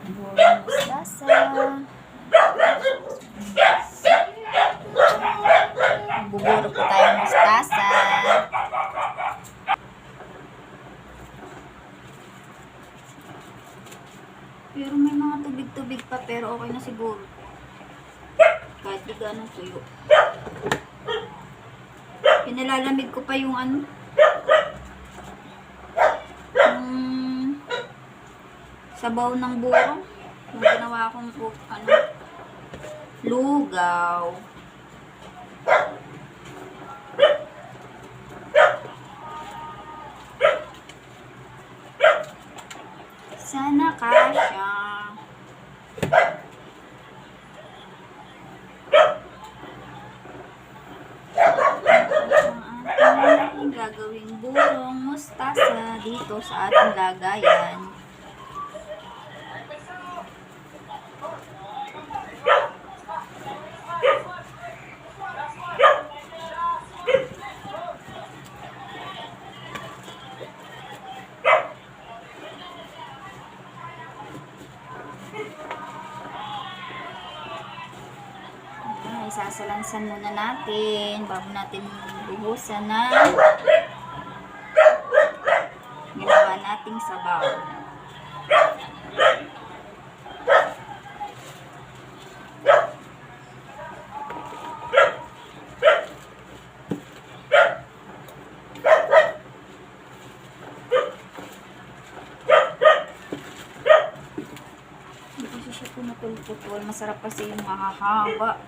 Burong mustasa. Buburo po tayo ng mustasa. Pero may mga tubig-tubig pa, pero okay na siguro. Kahit di ganong tuyo. Pinalalamig ko pa yung ano. Sabaw ng burong. Yung ginawa kong lugaw. Sana kasya. Ang ating gagawing burong mustasa dito sa ating lagayan. Isasalansan muna natin bago natin buhusan na ginawa nating sabaw. Hindi kasi siya pumutol-putol. Masarap kasi yung mahahaba.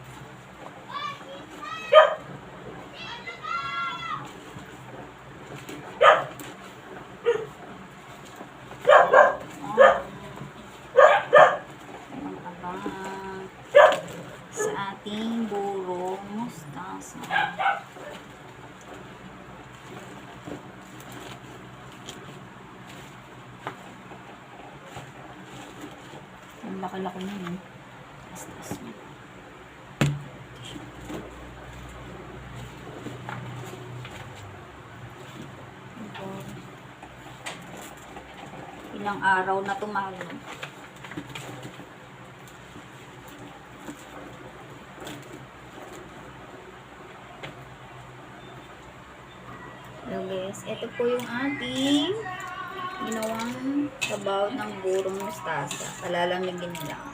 Sa ating burong mustasa. Ang laki-laki na yun. Tastas mo. Ilang araw na tumahal. So guys, ito po yung ating ginawang sabaw ng burong mustasa. Palalamigin lang.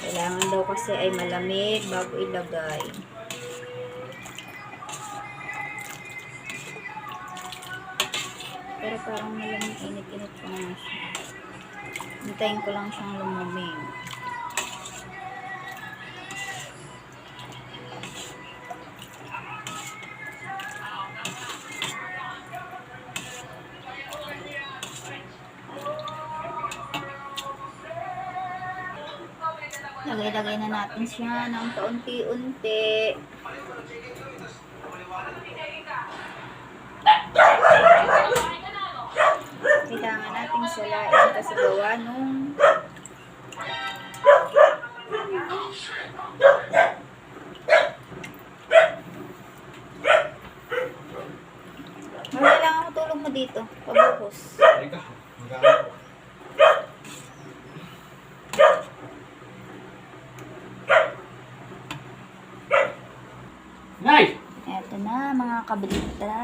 Kailangan daw kasi ay malamig bago ilagay. Pero parang malamig, init-init pa naman siya. Hintayin ko lang siyang lumamig. Lagay-lagay na natin siya ng kaunti-unti. Kailangan natin salain kasi gawa nung kailangan mo tulong mo dito pabuhos. Eto na mga kabrita.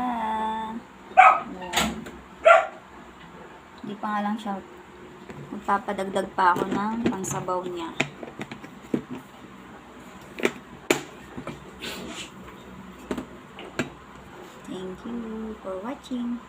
Hindi pa nga lang siya. Magpapadagdag pa ako ng pangsabaw niya. Thank you for watching.